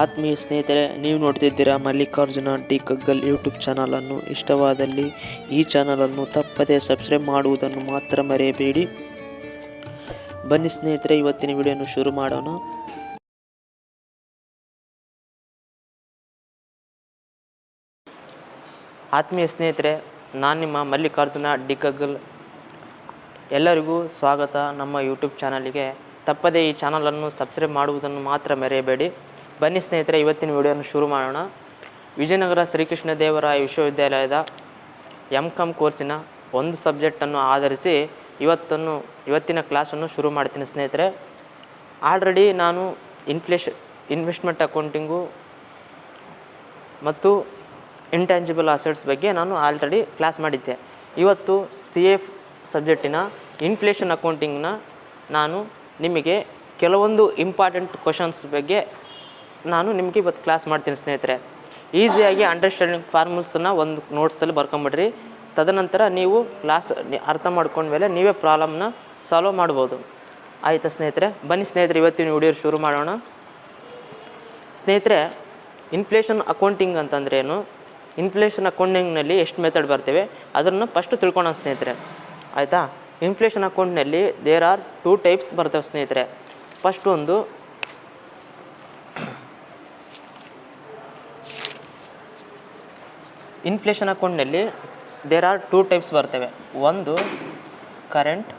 ಆತ್ಮೀಯ ಸ್ನೇಹಿತರೆ, ನೀವು ನೋಡ್ತಿದ್ದೀರಾ ಮಲ್ಲಿಕಾರ್ಜುನ ಡಿ ಕಗ್ಗಲ್ ಯೂಟ್ಯೂಬ್ ಚಾನಲನ್ನು. ಇಷ್ಟವಾದಲ್ಲಿ ಈ ಚಾನಲನ್ನು ತಪ್ಪದೇ ಸಬ್ಸ್ಕ್ರೈಬ್ ಮಾಡುವುದನ್ನು ಮಾತ್ರ ಮರೆಯಬೇಡಿ. ಬನ್ನಿ ಸ್ನೇಹಿತರೆ, ಇವತ್ತಿನ ವಿಡಿಯೋನು ಶುರು ಮಾಡೋಣ. ಆತ್ಮೀಯ ಸ್ನೇಹಿತರೆ, ನಾನು ನಿಮ್ಮ ಮಲ್ಲಿಕಾರ್ಜುನ ಡಿ ಕಗ್ಗಲ್. ಎಲ್ಲರಿಗೂ ಸ್ವಾಗತ ನಮ್ಮ ಯೂಟ್ಯೂಬ್ ಚಾನಲಿಗೆ. ತಪ್ಪದೇ ಈ ಚಾನಲನ್ನು ಸಬ್ಸ್ಕ್ರೈಬ್ ಮಾಡುವುದನ್ನು ಮಾತ್ರ ಮರೆಯಬೇಡಿ. ಬನ್ನಿ ಸ್ನೇಹಿತರೆ, ಇವತ್ತಿನ ವಿಡಿಯೋನ ಶುರು ಮಾಡೋಣ. ವಿಜಯನಗರ ಶ್ರೀಕೃಷ್ಣ ದೇವರಾಯ ವಿಶ್ವವಿದ್ಯಾಲಯದ MCOM ಕೋರ್ಸಿನ ಒಂದು ಸಬ್ಜೆಕ್ಟನ್ನು ಆಧರಿಸಿ ಇವತ್ತಿನ ಕ್ಲಾಸನ್ನು ಶುರು ಮಾಡ್ತೀನಿ ಸ್ನೇಹಿತರೆ. ಆಲ್ರೆಡಿ ನಾನು ಇನ್ವೆಸ್ಟ್ಮೆಂಟ್ ಅಕೌಂಟಿಂಗು ಮತ್ತು ಇಂಟ್ಯಾಂಜಿಬಲ್ ಅಸೆಟ್ಸ್ ಬಗ್ಗೆ ನಾನು ಆಲ್ರೆಡಿ ಕ್ಲಾಸ್ ಮಾಡಿದ್ದೆ. ಇವತ್ತು CA ಸಬ್ಜೆಕ್ಟಿನ ಇನ್ಫ್ಲೇಷನ್ ಅಕೌಂಟಿಂಗ್ನ ನಾನು ನಿಮಗೆ ಕೆಲವೊಂದು ಇಂಪಾರ್ಟೆಂಟ್ ಕ್ವಶನ್ಸ್ ಬಗ್ಗೆ ನಾನು ನಿಮಗೆ ಇವತ್ತು ಕ್ಲಾಸ್ ಮಾಡ್ತೀನಿ ಸ್ನೇಹಿತರೆ. ಈಸಿಯಾಗಿ ಅಂಡರ್ಸ್ಟ್ಯಾಂಡಿಂಗ್ ಫಾರ್ಮುಲ್ಸನ್ನು ಒಂದು ನೋಟ್ಸಲ್ಲಿ ಬರ್ಕೊಂಬಿಡ್ರಿ. ತದನಂತರ ನೀವು ಕ್ಲಾಸ್ ಅರ್ಥ ಮಾಡ್ಕೊಂಡ್ಮೇಲೆ ನೀವೇ ಪ್ರಾಬ್ಲಮ್ನ ಸಾಲ್ವ್ ಮಾಡ್ಬೋದು. ಆಯಿತಾ ಸ್ನೇಹಿತರೆ? ಬನ್ನಿ ಸ್ನೇಹಿತರೆ, ಇವತ್ತಿನ ವಿಡಿಯೋ ಶುರು ಮಾಡೋಣ. ಸ್ನೇಹಿತರೆ, ಇನ್ಫ್ಲೇಷನ್ ಅಕೌಂಟಿಂಗ್ ಅಂತಂದ್ರೆ ಏನು, ಇನ್ಫ್ಲೇಷನ್ ಅಕೌಂಟಿಂಗ್ನಲ್ಲಿ ಎಷ್ಟು ಮೆಥಡ್ ಬರ್ತವೆ ಅದನ್ನು ಫಸ್ಟು ತಿಳ್ಕೊಳ್ಳೋಣ ಸ್ನೇಹಿತರೆ. ಆಯಿತಾ? ಇನ್ಫ್ಲೇಷನ್ ಅಕೌಂಟ್ನಲ್ಲಿ ದೇರ್ ಆರ್ 2 ಟೈಪ್ಸ್ ಬರ್ತವೆ ಸ್ನೇಹಿತರೆ. ಫಸ್ಟ್ ಒಂದು ಇನ್ಫ್ಲೇಷನ್ ಅಕೌಂಟ್ನಲ್ಲಿ ದೇರ್ ಆರ್ 2 ಟೈಪ್ಸ್ ಬರ್ತವೆ. ಒಂದು current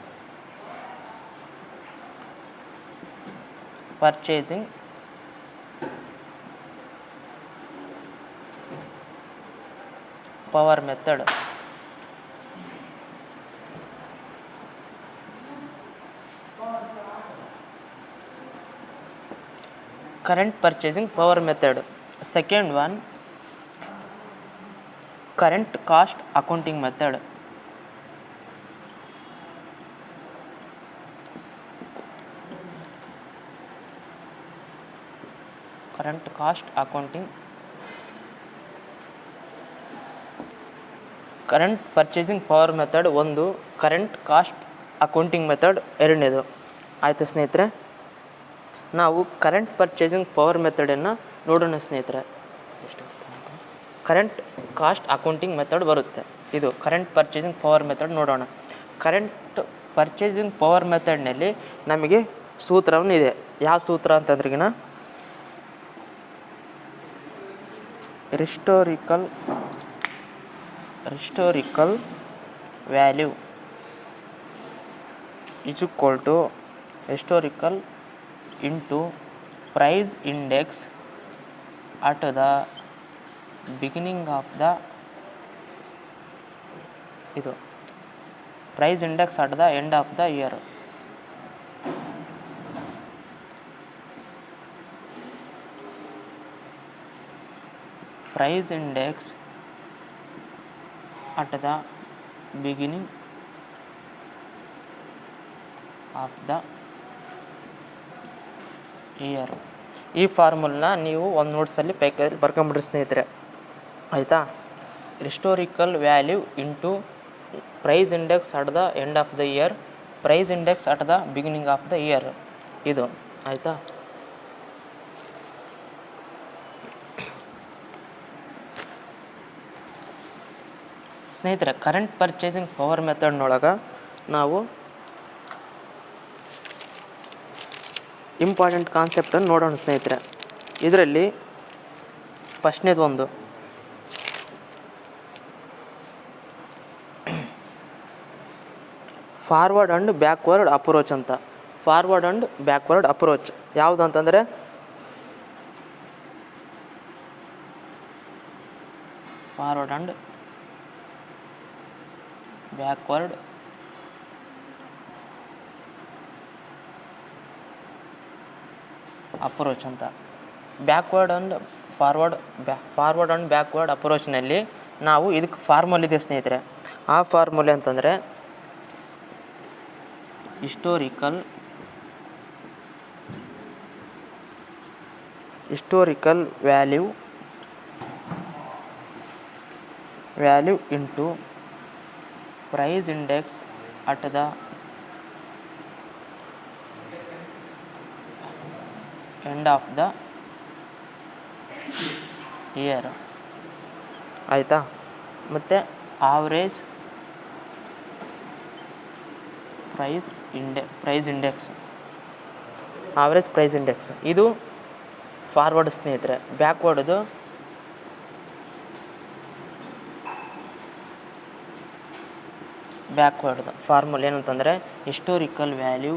purchasing power method. current purchasing power method. Second one, current cost accounting method. Current cost accounting, current purchasing power method ಒಂದು, current cost accounting method ಎರಡನೇದು. ಆಯಿತು ಸ್ನೇಹಿತರೆ, ನಾವು ಕರೆಂಟ್ ಪರ್ಚೇಸಿಂಗ್ ಪವರ್ ಮೆಥಡನ್ನು ನೋಡೋಣ ಸ್ನೇಹಿತರೆ. Current cost accounting method ಬರುತ್ತೆ. ಇದು current purchasing power method ನೋಡೋಣ. ಕರೆಂಟ್ ಪರ್ಚೇಸಿಂಗ್ ಪವರ್ ಮೆಥಡ್ನಲ್ಲಿ ನಮಗೆ ಸೂತ್ರವನ್ನು ಇದೆ. ಯಾವ ಸೂತ್ರ ಅಂತಂದ್ರಿಗಿನ historical value is equal to historical into price index at the beginning of the price index at the end of the year. Price index at the beginning of the year. ಈ ಫಾರ್ಮುಲನ್ನ ನೀವು ಒಂದು ನೋಟ್ಸಲ್ಲಿ ಬೇಕಾದ್ರೆ ಬರ್ಕೊಂಬಿಡ್ರಿ ಸ್ನೇಹಿತರೆ. ಆಯಿತಾ? Historical value into price index at the end of the year, price index at the beginning of the year. ಇದು ಆಯಿತಾ? ಸ್ನೇಹಿತರೆ, ಕರೆಂಟ್ ಪರ್ಚೇಸಿಂಗ್ ಪವರ್ ಮೆಥಡ್ನೊಳಗೆ ನಾವು ಇಂಪಾರ್ಟೆಂಟ್ ಕಾನ್ಸೆಪ್ಟನ್ನು ನೋಡೋಣ ಸ್ನೇಹಿತರೆ. ಇದರಲ್ಲಿ ಫಸ್ಟ್ನೇದು ಒಂದು ಫಾರ್ವರ್ಡ್ ಆ್ಯಂಡ್ ಬ್ಯಾಕ್ವರ್ಡ್ ಅಪ್ರೋಚ್ ಅಂತ. ಫಾರ್ವರ್ಡ್ ಆ್ಯಂಡ್ ಬ್ಯಾಕ್ವರ್ಡ್ ಅಪ್ರೋಚ್ ಯಾವುದು ಅಂತಂದರೆ, ಫಾರ್ವರ್ಡ್ ಆ್ಯಂಡ್ ಬ್ಯಾಕ್ವರ್ಡ್ ಅಪ್ರೋಚ್ ಅಂತ. Backward and forward and backward ಅಪ್ರೋಚ್ನಲ್ಲಿ ನಾವು ಇದಕ್ಕೆ ಫಾರ್ಮುಲೆ ಇದೆ ಸ್ನೇಹಿತರೆ. ಆ ಫಾರ್ಮುಲೆ ಅಂತಂದರೆ historical value into price index at the end of the year ಆಯಿತಾ. ಮತ್ತು average price index average price index ಇದು ಫಾರ್ವರ್ಡ್ ಸ್ನೇಹಿತರೆ. ಬ್ಯಾಕ್ವರ್ಡ್ದು ಫಾರ್ಮುಲಾ ಏನಂತಂದರೆ historical value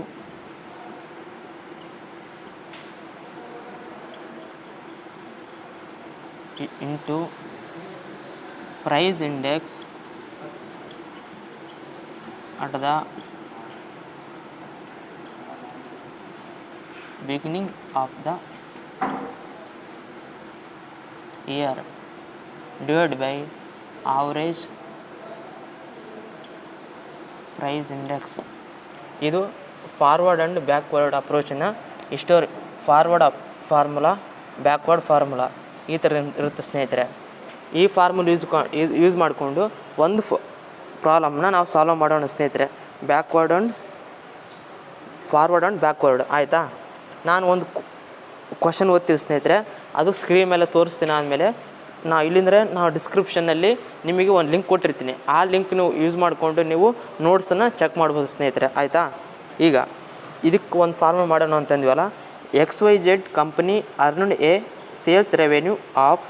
into price index at the beginning of the year divide by average price index. ಇದು forward and backward ಅಪ್ರೋಚಿನ forward formula, backward formula ಈ ಥರ ಇರುತ್ತೆ ಸ್ನೇಹಿತರೆ. ಈ ಫಾರ್ಮುಲಾ ಯೂಸ್ ಮಾಡಿಕೊಂಡು ಒಂದು ಪ್ರಾಬ್ಲಮ್ನ ನಾವು ಸಾಲ್ವ್ ಮಾಡೋಣ ಸ್ನೇಹಿತರೆ. ಫಾರ್ವರ್ಡ್ ಆ್ಯಂಡ್ ಬ್ಯಾಕ್ವರ್ಡ್ ಆಯಿತಾ. ನಾನು ಒಂದು ಕ್ವಶನ್ ಓದ್ತೀವಿ ಸ್ನೇಹಿತರೆ, ಅದು ಸ್ಕ್ರೀನ್ ಮೇಲೆ ತೋರಿಸ್ತೀನಿ. ಆದಮೇಲೆ ನಾವು ಡಿಸ್ಕ್ರಿಪ್ಷನ್ನಲ್ಲಿ ನಿಮಗೆ ಒಂದು ಲಿಂಕ್ ಕೊಟ್ಟಿರ್ತೀನಿ. ಆ ಲಿಂಕ್ ನೀವು ಯೂಸ್ ಮಾಡಿಕೊಂಡು ನೀವು ನೋಟ್ಸನ್ನು ಚೆಕ್ ಮಾಡ್ಬೋದು ಸ್ನೇಹಿತರೆ ಆಯಿತಾ. ಈಗ ಇದಕ್ಕೆ ಒಂದು ಫಾರ್ಮುಲಾ ಮಾಡೋಣ ಅಂತಂದ್ವಲ್ಲ. XYZ company earned A sales revenue of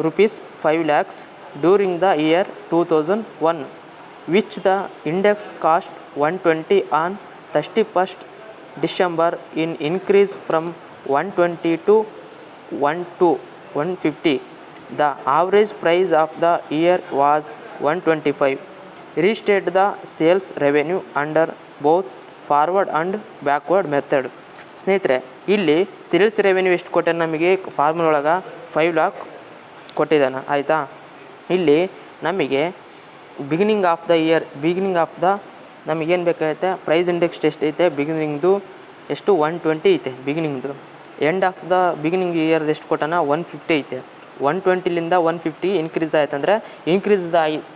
₹5 lakhs during the year 2001 which the index cost 120 on 31st December in increase from 120 to 150. The average price of the year was 125. Restate the sales revenue under both forward and backward method. ಸ್ನೇಹಿತರೆ, ಇಲ್ಲಿ sales revenue ಎಷ್ಟು ಕೊಟ್ಟಾನೆ ನಮಗೆ formula ಒಳಗೆ 5 lakh ಕೊಟ್ಟಿದ್ದಾನೆ ಆಯಿತಾ. ಇಲ್ಲಿ ನಮಗೆ beginning of the ನಮಗೇನು ಬೇಕಾಗುತ್ತೆ, ಪ್ರೈಸ್ ಇಂಡೆಕ್ಸ್ ಎಷ್ಟೈತೆ ಬಿಗಿನಿಂಗ್ದು ಎಷ್ಟು 120 ಐತೆ ಬಿಗಿನಿಂಗ್ದು. ಎಂಡ್ ಆಫ್ ದ ಬಿಗಿನಿಂಗ್ ಇಯರ್ದು ಎಷ್ಟು ಕೊಟ್ಟಾನ 150 ಐತೆ. 120ಲಿಂದ 150 ಇನ್ಕ್ರೀಸ್ ಆಯ್ತಂದರೆ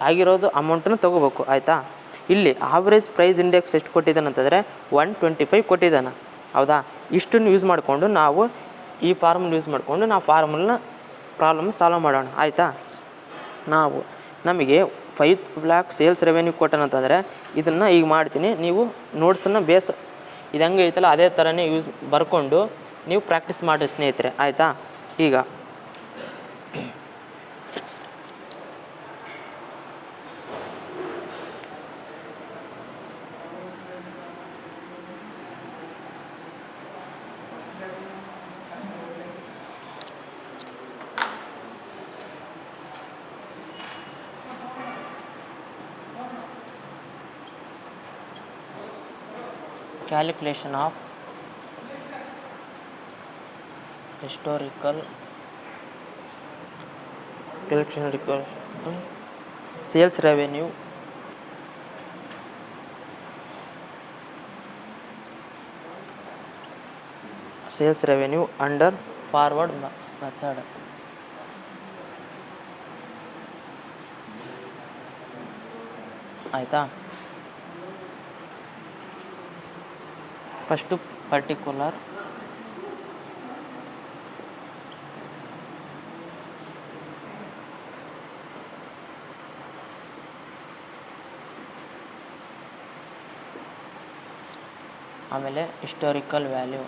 ಆಗಿರೋದು ಅಮೌಂಟನ್ನು ತೊಗೋಬೇಕು ಆಯಿತಾ. ಇಲ್ಲಿ ಆವ್ರೇಜ್ ಪ್ರೈಸ್ ಇಂಡೆಕ್ಸ್ ಎಷ್ಟು ಕೊಟ್ಟಿದ್ದಾನೆ ಅಂತಂದರೆ 125 ಕೊಟ್ಟಿದ್ದಾನೆ ಹೌದಾ. ಇಷ್ಟನ್ನು ಯೂಸ್ ಮಾಡಿಕೊಂಡು ನಾವು ಈ ಫಾರ್ಮುಲಾ ಯೂಸ್ ಮಾಡಿಕೊಂಡು ನಾವು ಪ್ರಾಬ್ಲಮ್ ಸಾಲ್ವ್ ಮಾಡೋಣ ಆಯಿತಾ. ನಮಗೆ 5 lakh ಸೇಲ್ಸ್ ರೆವೆನ್ಯೂ ಕೊಟ್ಟನಂತಂದರೆ ಇದನ್ನು ಈಗ ಮಾಡ್ತೀನಿ. ನೀವು ನೋಟ್ಸನ್ನು ಇದು ಹೆಂಗೆ ಐತಲ್ಲ ಅದೇ ಥರನೇ ಬರ್ಕೊಂಡು ನೀವು ಪ್ರಾಕ್ಟೀಸ್ ಮಾಡಿ ಸ್ನೇಹಿತರೆ ಆಯಿತಾ. ಈಗ calculation of historical sales revenue under forward method. ಆಯಿತಾ. ಫಸ್ಟು ಪರ್ಟಿಕ್ಯುಲರ್ ಆಮೇಲೆ ಹಿಸ್ಟೋರಿಕಲ್ ವ್ಯಾಲ್ಯೂ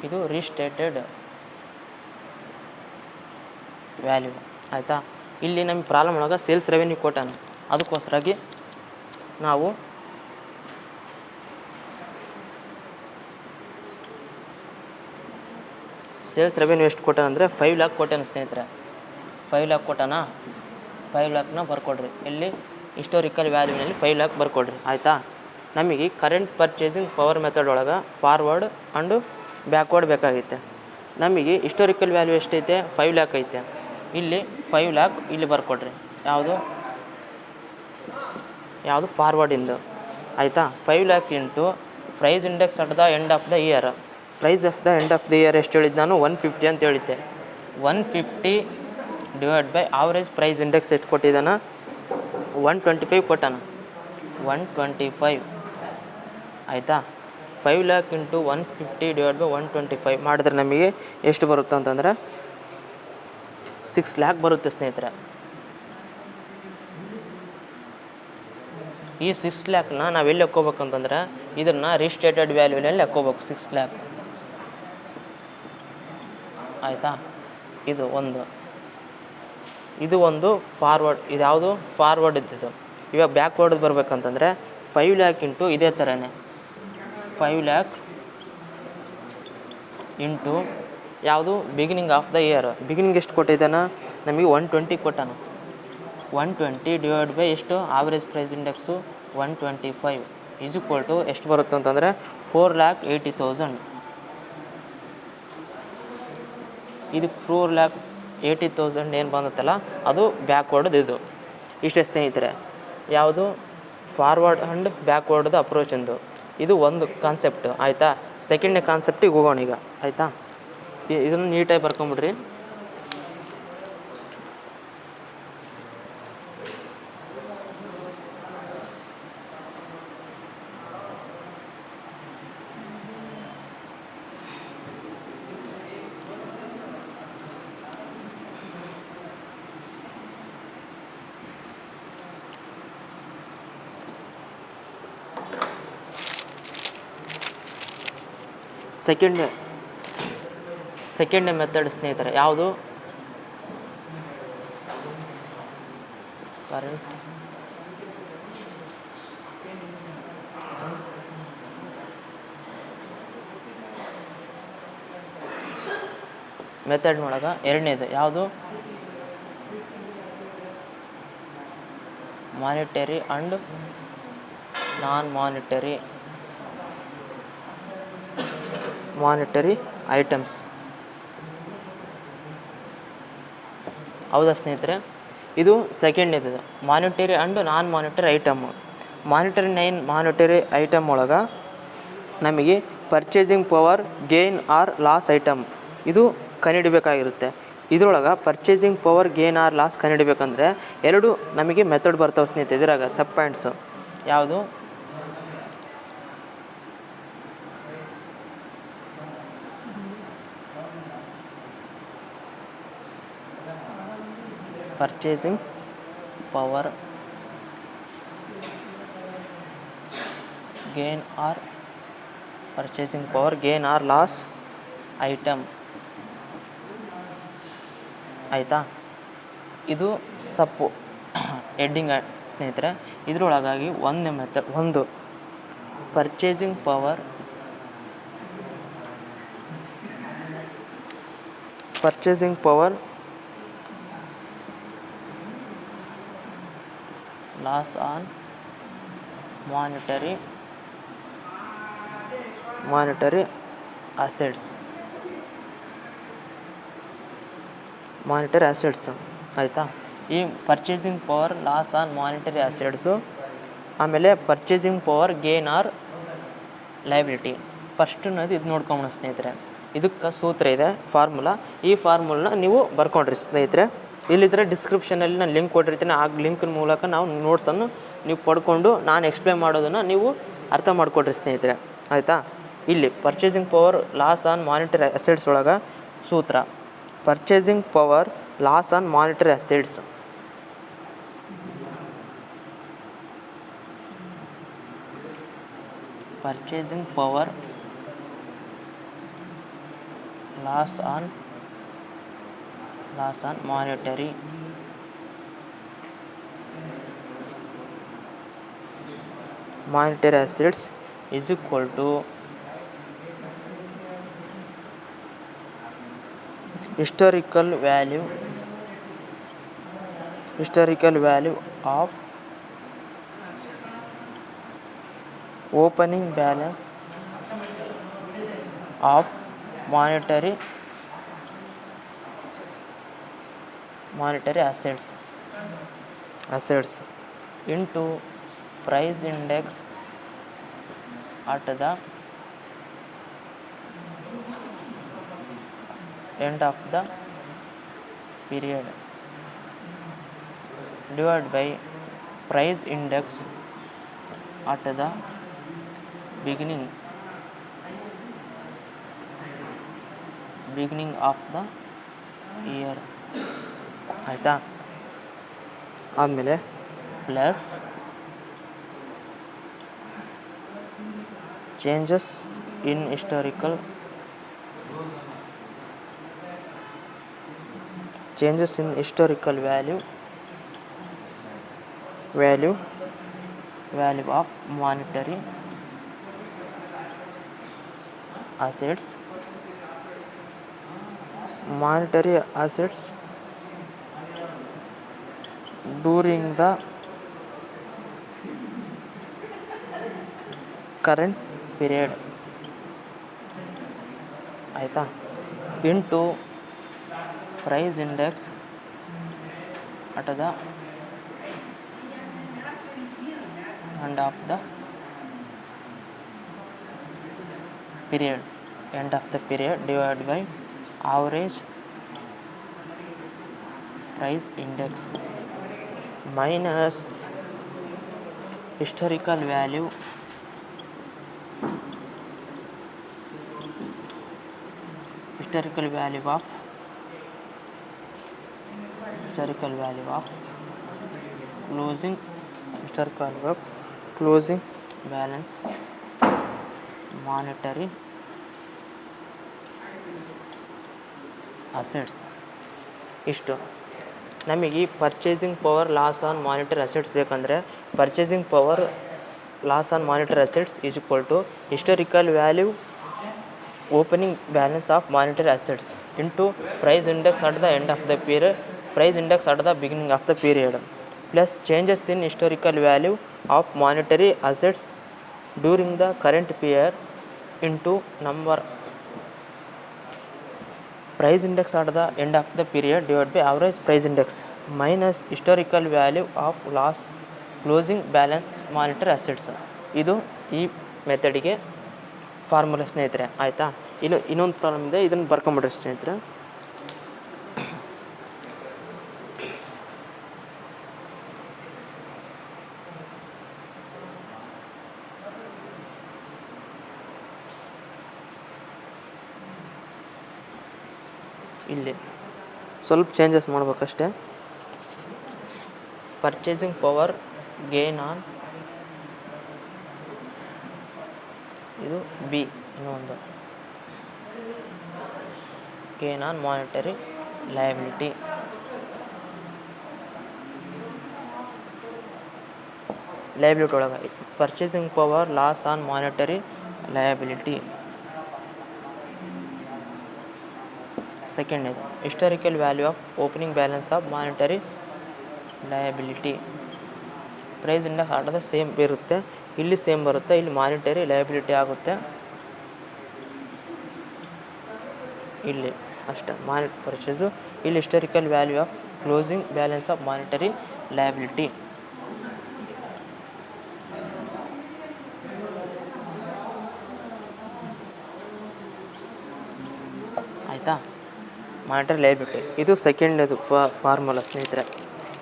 ಇದು ರೀಸ್ಟೇಟೆಡ್ ವ್ಯಾಲ್ಯೂ ಆಯಿತಾ. ಇಲ್ಲಿ ನಮ್ಮ ಪ್ರಾಬ್ಲಮ್ ಒಳಗೆ ಸೇಲ್ಸ್ ರೆವೆನ್ಯೂ ಕೊಟ್ಟಾನ, ಅದಕ್ಕೋಸ್ಕರಾಗಿ ನಾವು ಸೇಲ್ಸ್ ರೆವೆನ್ಯೂ ಎಷ್ಟು ಕೊಟ್ಟಾನ ಅಂದರೆ 5 lakh ಕೊಟ್ಟಾನ ಸ್ನೇಹಿತರೆ. 5 lakh ಕೊಟ್ಟಾನ. 5 lakhನ ಬರ್ಕೊಡ್ರಿ. ಇಲ್ಲಿ ಹಿಸ್ಟೋರಿಕಲ್ ವ್ಯಾಲ್ಯೂನಲ್ಲಿ 5 lakh ಬರ್ಕೊಡ್ರಿ ಆಯಿತಾ. ನಮಗೆ ಕರೆಂಟ್ ಪರ್ಚೇಸಿಂಗ್ ಪವರ್ ಮೆಥಡ್ ಒಳಗೆ ಫಾರ್ವರ್ಡ್ ಆ್ಯಂಡ್ ಬ್ಯಾಕ್ವರ್ಡ್ ಬೇಕಾಗೈತೆ. ನಮಗೆ ಹಿಸ್ಟೋರಿಕಲ್ ವ್ಯಾಲ್ಯೂ ಎಷ್ಟೈತೆ 5 lakh ಐತೆ. ಇಲ್ಲಿ 5 lakh ಇಲ್ಲಿ ಬರ್ಕೊಡ್ರಿ. ಯಾವುದು ಫಾರ್ವರ್ಡಿಂದು ಆಯಿತಾ. 5 lakh into price index at the end of the year. Price of the end of the year ಎಷ್ಟು ಹೇಳಿದ್ದು ನಾನು 150 ಅಂತ ಹೇಳಿದ್ದೆ. 150 divide by average price index ಎಷ್ಟು ಕೊಟ್ಟಿದ್ದಾನ 125 ಕೊಟ್ಟಾನ. 125 ಆಯಿತಾ. 5 ಲ್ಯಾಕ್ ಇಂಟು 150 ಡಿವೈಡ್ ಬೈ 125 ಮಾಡಿದ್ರೆ ನಮಗೆ ಎಷ್ಟು ಬರುತ್ತೆ ಅಂತಂದರೆ 6 ಲ್ಯಾಕ್ ಬರುತ್ತೆ ಸ್ನೇಹಿತರೆ. ಈ 6 ಲ್ಯಾಕ್ನ ನಾವು ಎಲ್ಲಿ ಹಾಕ್ಕೋಬೇಕಂತಂದ್ರೆ ಇದನ್ನು ರಿಸ್ಟೇಟೆಡ್ ವ್ಯಾಲ್ಯೂನಲ್ಲಿ ಹಾಕ್ಕೋಬೇಕು 6 ಲ್ಯಾಕ್. ಆಯಿತಾ? ಇದು ಒಂದು ಫಾರ್ವರ್ಡ್, ಇದು ಯಾವುದು ಫಾರ್ವರ್ಡ್ ಇದ್ದಿದ್ದು. ಇವಾಗ ಬ್ಯಾಕ್ವರ್ಡ್ ಬರಬೇಕಂತಂದರೆ 5 ಲ್ಯಾಕ್ ಇಂಟು ಇದೇ ಥರನೇ 5 ಲ್ಯಾಕ್ ಇಂಟು ಯಾವುದು beginning of the year. Beginning ಎಷ್ಟು ಕೊಟ್ಟಿದ್ದಾನ ನಮಗೆ 120 ಕೊಟ್ಟಾನ. 120 ಡಿವೈಡ್ ಬೈ ಎಷ್ಟು average price index 125 is equal to ಎಷ್ಟು ಬರುತ್ತೆ ಅಂತಂದರೆ 4,80,000. ಇದು 4,80,000 ಏನು ಬಂದತ್ತಲ್ಲ ಅದು ಬ್ಯಾಕ್ವರ್ಡ್. ಇದು ಇಷ್ಟೇ ಸ್ನೇಹಿತರೆ, ಯಾವುದು ಫಾರ್ವರ್ಡ್ ಆ್ಯಂಡ್ ಬ್ಯಾಕ್ವರ್ಡ್ದು ಅಪ್ರೋಚಿಂದು. ಇದು ಒಂದು ಕಾನ್ಸೆಪ್ಟ್. ಆಯಿತಾ? ಸೆಕೆಂಡ್ನೇ ಕಾನ್ಸೆಪ್ಟಿಗೆ ಹೋಗೋಣ ಈಗ. ಆಯಿತಾ? ಇದನ್ನು ನೀಟಾಗಿ ಬರ್ಕೊಂಬಿಡ್ರಿ. ಸೆಕೆಂಡ್ ಮೆಥಡ್ ಸ್ನೇಹಿತರೆ ಯಾವುದು ಕರೆಂಟ್ ಮೆಥಡ್ನೊಳಗೆ ಎರಡನೇದು ಯಾವುದು monetary and non monetary items. ಹೌದಾ ಸ್ನೇಹಿತರೆ? ಇದು ಸೆಕೆಂಡ್ ಇದು monetary and non monetary item. Monetary item ಒಳಗೆ ನಮಗೆ purchasing power gain or loss item ಇದು ಕಂಡುಹಿಡಬೇಕಾಗಿರುತ್ತೆ. ಇದರೊಳಗೆ purchasing power gain or loss ಕಂಡುಹಿಡಬೇಕಂದ್ರೆ ಎರಡು ನಮಗೆ ಮೆಥಡ್ ಬರ್ತಾವೆ ಸ್ನೇಹಿತರೆ. ಇದ್ರಾಗ ಸಬ್ ಪಾಯಿಂಟ್ಸು ಯಾವುದು purchasing power gain or loss item. ಆಯಿತಾ? ಇದು ಸಪ್ಪು ಹೆಡ್ಡಿಂಗ್ ಸ್ನೇಹಿತರೆ. ಇದರೊಳಗಾಗಿ ಒಂದು purchasing power loss on monetary assets. ಆಯಿತಾ? ಈ purchasing power loss on monetary assets, ಆಮೇಲೆ purchasing power gain or liability. ಫಸ್ಟನ್ನದು ಇದು ನೋಡ್ಕೊಂಬೋಣ ಸ್ನೇಹಿತರೆ. ಇದಕ್ಕೆ ಸೂತ್ರ ಇದೆ, ಫಾರ್ಮುಲಾ. ಈ ಫಾರ್ಮುಲನ ನೀವು ಬರ್ಕೊಂಡ್ರಿ ಸ್ನೇಹಿತರೆ. ಇಲ್ಲಿದ್ದರೆ ಡಿಸ್ಕ್ರಿಪ್ಷನಲ್ಲಿ ನಾನು ಲಿಂಕ್ ಕೊಟ್ಟಿರ್ತೀನಿ. ಆ ಲಿಂಕಿನ ಮೂಲಕ ನಾವು ನೋಟ್ಸನ್ನು ನೀವು ಪಡ್ಕೊಂಡು ನಾನು ಎಕ್ಸ್ಪ್ಲೇನ್ ಮಾಡೋದನ್ನು ನೀವು ಅರ್ಥ ಮಾಡಿಕೊಡ್ರಿ ಸ್ನೇಹಿತರೆ. ಆಯಿತಾ? ಇಲ್ಲಿ purchasing power loss on monetary assets ಒಳಗೆ ಸೂತ್ರ purchasing power loss on monetary assets purchasing power loss on monetary assets is equal to historical value of opening balance of monetary assets into price index at the end of the period divided by price index at the beginning beginning of the year ಆಯಿತಾ. ಆದಮೇಲೆ plus changes in historical value of monetary assets during the current period ಆಯಿತಾ, into price index at the end of the period divided by average price index minus historical value of closing balance monetary assets. ಇಷ್ಟು ನಮಗೆ purchasing power loss on monetary assets ಬೇಕಂದರೆ purchasing power loss on monetary assets is equal to historical value opening balance of monetary assets into price index at the end of the period price index at the beginning of the period plus changes in historical value of monetary assets during the current period into number price index at the end of the period divided by average price index minus historical value of loss closing balance monetary assets. ಇದು ಈ ಮೆಥಡಿಗೆ formula ಸ್ನೇಹಿತರೆ ಆಯಿತಾ. ಇನ್ನೊಂದು problem ಇದೆ, ಇದನ್ನು ಬರ್ಕೊಂಬಿಡ್ರಿ ಸ್ನೇಹಿತರೆ. ಇಲ್ಲಿ ಸ್ವಲ್ಪ ಚೇಂಜಸ್ ಮಾಡ್ಬೇಕಷ್ಟೆ. ಪರ್ಚೇಸಿಂಗ್ ಪವರ್ ಗೇನ್ ಆನ್ ಇದು ಬಿ, ಇನ್ನೊಂದು ಗೇನ್ ಆನ್ ಮಾನಿಟರಿ ಲಯಬಿಲಿಟಿ. ಒಳಗೆ purchasing power loss on monetary liability. Second ಇದು historical value of opening balance of monetary liability. Price index at the same ಇರುತ್ತೆ, ಇಲ್ಲಿ ಸೇಮ್ ಬರುತ್ತೆ, ಇಲ್ಲಿ ಮಾನಿಟರಿ ಲಯಬಿಲಿಟಿ ಆಗುತ್ತೆ. ಇಲ್ಲಿ ಅಷ್ಟೇ ಪರ್ಚೇಸು, ಇಲ್ಲಿ historical value of closing balance of monetary liability. ಆಯಿತಾ. ಮಾನಿಟರಿ ಲಯಬಿಲಿಟಿ ಇದು ಸೆಕೆಂಡ್ ಅದು ಫಾರ್ಮುಲಾ ಸ್ನೇಹಿತರೆ.